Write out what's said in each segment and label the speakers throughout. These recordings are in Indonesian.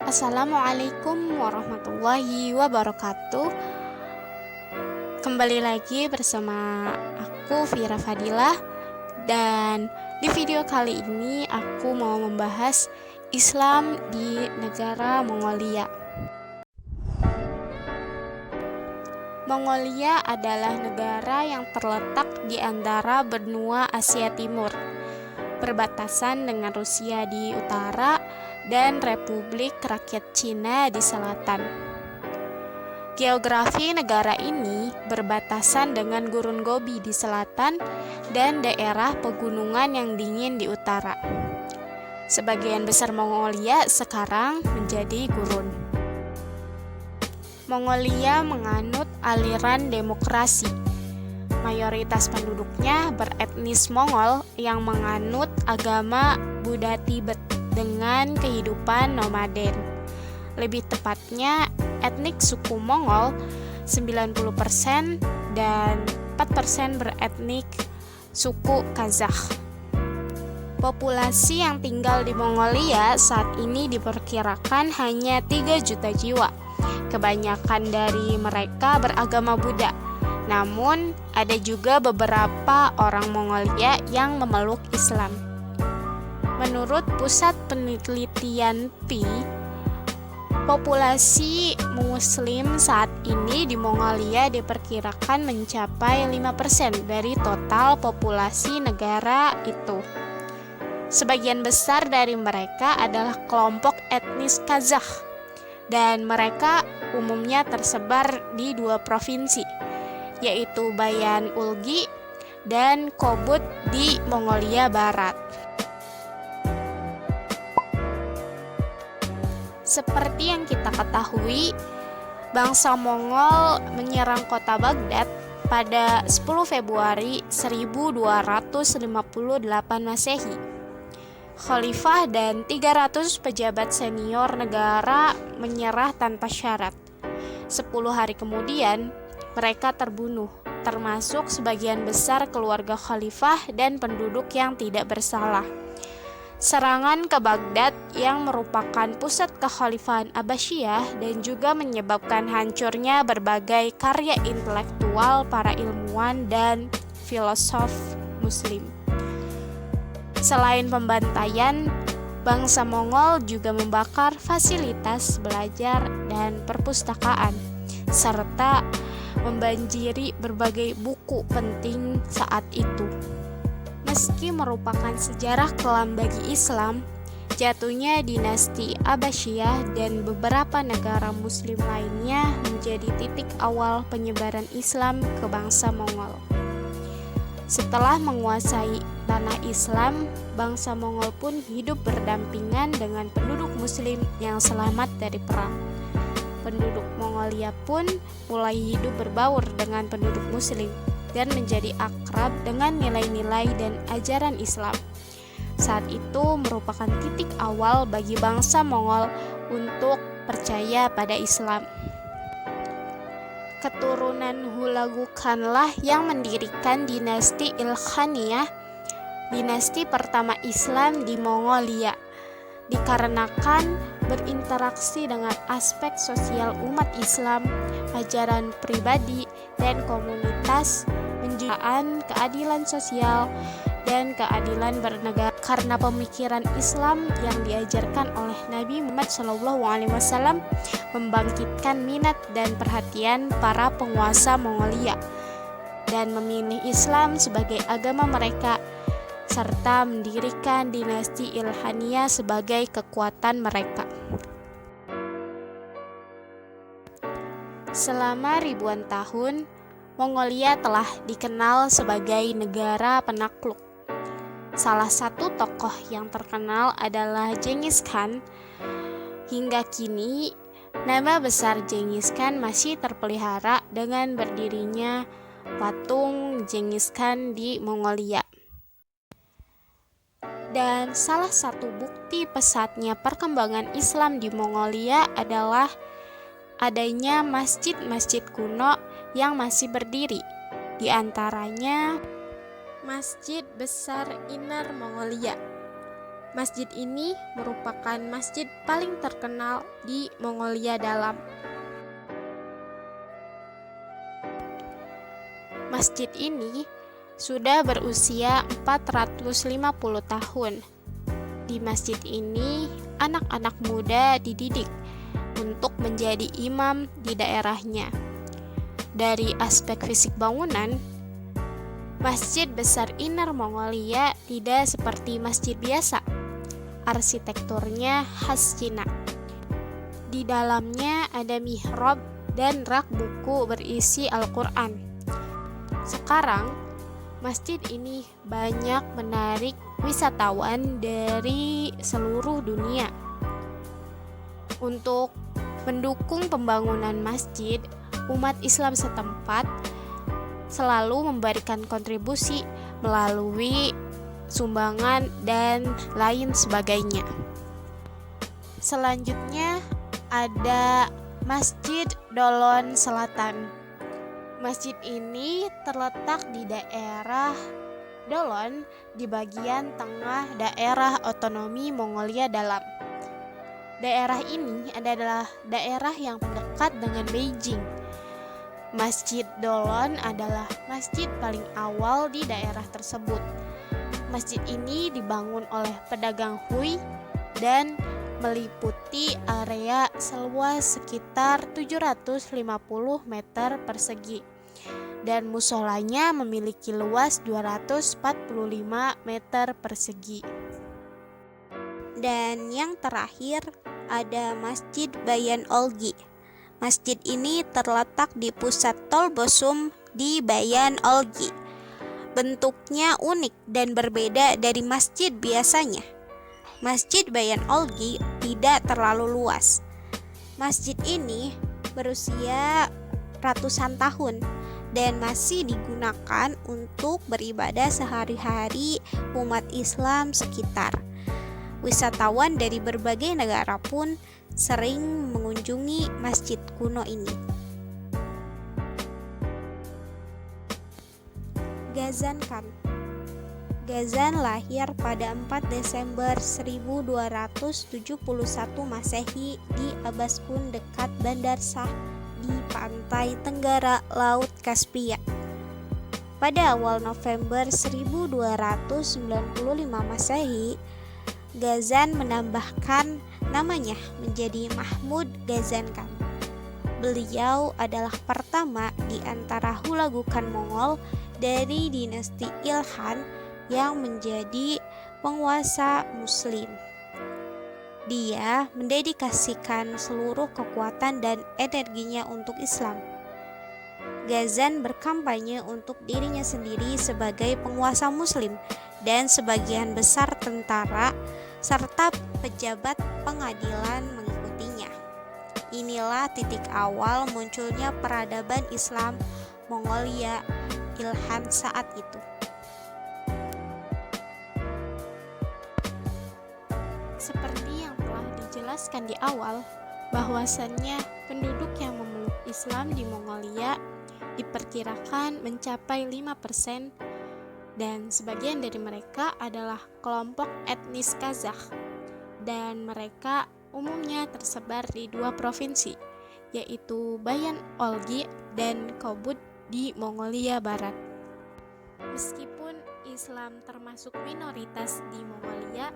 Speaker 1: Assalamualaikum warahmatullahi wabarakatuh. Kembali lagi bersama aku Vira Fadilah, dan di video kali ini aku mau membahas Islam di negara Mongolia. Mongolia adalah negara yang terletak di antara benua Asia Timur, berbatasan dengan Rusia di utara dan Republik Rakyat Cina di selatan. Geografi negara ini berbatasan dengan Gurun Gobi di selatan dan daerah pegunungan yang dingin di utara. Sebagian besar Mongolia sekarang menjadi gurun. Mongolia menganut aliran demokrasi. Mayoritas penduduknya beretnis Mongol yang menganut agama Buddha Tibet dengan kehidupan nomaden. Lebih tepatnya, etnik suku Mongol 90% dan 4% beretnik suku Kazakh. Populasi yang tinggal di Mongolia saat ini diperkirakan hanya 3 juta jiwa. Kebanyakan dari mereka beragama Buddha. Namun, ada juga beberapa orang Mongolia yang memeluk Islam. Menurut Pusat Penelitian PI, populasi Muslim saat ini di Mongolia diperkirakan mencapai 5% dari total populasi negara itu. Sebagian besar dari mereka adalah kelompok etnis Kazakh, dan mereka umumnya tersebar di 2 provinsi, yaitu Bayan Ulgi dan Kobud di Mongolia Barat. Seperti yang kita ketahui, bangsa Mongol menyerang kota Baghdad pada 10 Februari 1258 Masehi. Khalifah dan 300 pejabat senior negara menyerah tanpa syarat. 10 hari kemudian, mereka terbunuh, termasuk sebagian besar keluarga khalifah dan penduduk yang tidak bersalah. Serangan ke Baghdad yang merupakan pusat kekhalifahan Abbasiyah dan juga menyebabkan hancurnya berbagai karya intelektual para ilmuwan dan filosof Muslim. Selain pembantaian, bangsa Mongol juga membakar fasilitas belajar dan perpustakaan, serta membanjiri berbagai buku penting saat itu. Meski merupakan sejarah kelam bagi Islam, jatuhnya dinasti Abbasiyah dan beberapa negara Muslim lainnya menjadi titik awal penyebaran Islam ke bangsa Mongol. Setelah menguasai tanah Islam, bangsa Mongol pun hidup berdampingan dengan penduduk Muslim yang selamat dari perang. Penduduk Mongolia pun mulai hidup berbaur dengan penduduk Muslim dan menjadi akrab dengan nilai-nilai dan ajaran Islam. Saat itu merupakan titik awal bagi bangsa Mongol untuk percaya pada Islam. Keturunan Hulagu Khanlah yang mendirikan dinasti Ilkhaniyah, dinasti pertama Islam di Mongolia, dikarenakan berinteraksi dengan aspek sosial umat Islam, ajaran pribadi dan komunitas, menjunjung keadilan sosial dan keadilan bernegara karena pemikiran Islam yang diajarkan oleh Nabi Muhammad SAW membangkitkan minat dan perhatian para penguasa Mongolia dan memilih Islam sebagai agama mereka, serta mendirikan dinasti Ilkhaniyah sebagai kekuatan mereka. Selama ribuan tahun, Mongolia telah dikenal sebagai negara penakluk. Salah satu tokoh yang terkenal adalah Genghis Khan. Hingga kini, nama besar Genghis Khan masih terpelihara dengan berdirinya patung Genghis Khan di Mongolia. Dan salah satu bukti pesatnya perkembangan Islam di Mongolia adalah adanya masjid-masjid kuno yang masih berdiri, di antaranya Masjid Besar Inner Mongolia. Masjid ini merupakan masjid paling terkenal di Mongolia Dalam. Masjid ini sudah berusia 450 tahun. Di masjid ini, anak-anak muda dididik untuk menjadi imam di daerahnya. Dari aspek fisik bangunan, Masjid Besar Inner Mongolia tidak seperti masjid biasa. Arsitekturnya khas Cina. Di dalamnya ada mihrab dan rak buku berisi Al-Quran. Sekarang, masjid ini banyak menarik wisatawan dari seluruh dunia. Untuk mendukung pembangunan masjid, umat Islam setempat selalu memberikan kontribusi melalui sumbangan dan lain sebagainya. Selanjutnya ada Masjid Dolon Selatan. Masjid ini terletak di daerah Dolon di bagian tengah daerah otonomi Mongolia Dalam. Daerah ini adalah daerah yang dekat dengan Beijing. Masjid Dolon adalah masjid paling awal di daerah tersebut. Masjid ini dibangun oleh pedagang Hui dan meliputi area seluas sekitar 750 meter persegi dan musolanya memiliki luas 245 meter persegi. Dan yang terakhir ada Masjid Bayan Olgi. Masjid ini terletak di pusat Tol Bosum di Bayan Olgi. Bentuknya unik dan berbeda dari masjid biasanya. Masjid Bayan Olgi tidak terlalu luas. Masjid ini berusia ratusan tahun dan masih digunakan untuk beribadah sehari-hari umat Islam sekitar. Wisatawan dari berbagai negara pun sering mengunjungi masjid kuno ini. Ghazan Khan. Ghazan lahir pada 4 Desember 1271 Masehi di Abaskun dekat Bandar Shah di pantai tenggara Laut Kaspia. Pada awal November 1295 Masehi, Ghazan menambahkan namanya menjadi Mahmud Ghazan Khan. Beliau adalah pertama di antara hulagukan Mongol dari dinasti Ilkhan yang menjadi penguasa Muslim. Dia mendedikasikan seluruh kekuatan dan energinya untuk Islam. Ghazan berkampanye untuk dirinya sendiri sebagai penguasa Muslim dan sebagian besar tentara serta pejabat pengadilan mengikutinya. Inilah titik awal munculnya peradaban Islam Mongolia Ilkhan saat itu. Seperti yang telah dijelaskan di awal, bahwasannya penduduk yang memeluk Islam di Mongolia diperkirakan mencapai 5%, dan sebagian dari mereka adalah kelompok etnis Kazakh, dan mereka umumnya tersebar di 2 provinsi, yaitu Bayan Olgi dan Kobud di Mongolia Barat. Meskipun Islam termasuk minoritas di Mongolia,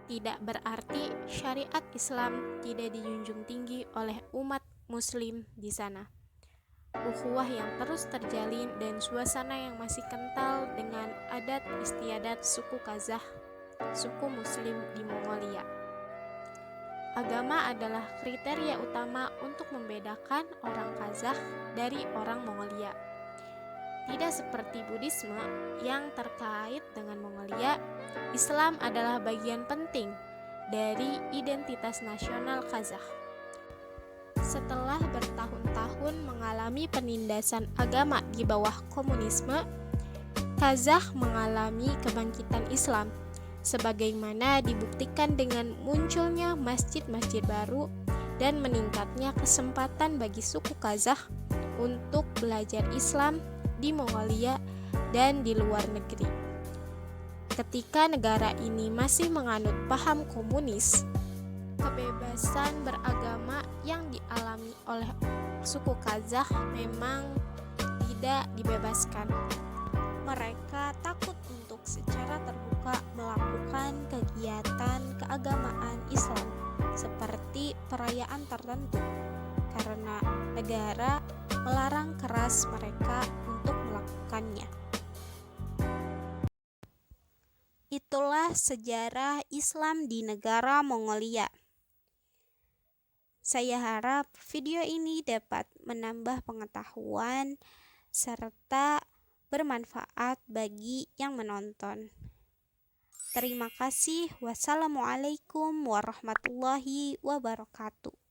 Speaker 1: tidak berarti syariat Islam tidak dijunjung tinggi oleh umat Muslim di sana. Ukhuwah yang terus terjalin dan suasana yang masih kental dengan adat istiadat suku Kazakh, suku Muslim di Mongolia. Agama adalah kriteria utama untuk membedakan orang Kazakh dari orang Mongolia. Tidak seperti Buddhisme yang terkait dengan Mongolia, Islam adalah bagian penting dari identitas nasional Kazakh. Setelah bertahun-tahun mengalami penindasan agama di bawah komunisme, Kazakh mengalami kebangkitan Islam, sebagaimana dibuktikan dengan munculnya masjid-masjid baru dan meningkatnya kesempatan bagi suku Kazakh untuk belajar Islam di Mongolia dan di luar negeri. ketika negara ini masih menganut paham komunis, kebebasan beragama yang dialami oleh suku Kazakh memang tidak dibebaskan. Mereka takut untuk secara terbuka melakukan kegiatan keagamaan Islam seperti perayaan tertentu, karena negara melarang keras mereka untuk melakukannya. Itulah sejarah Islam di negara Mongolia. Saya harap video ini dapat menambah pengetahuan serta bermanfaat bagi yang menonton. Terima kasih. Wassalamualaikum warahmatullahi wabarakatuh.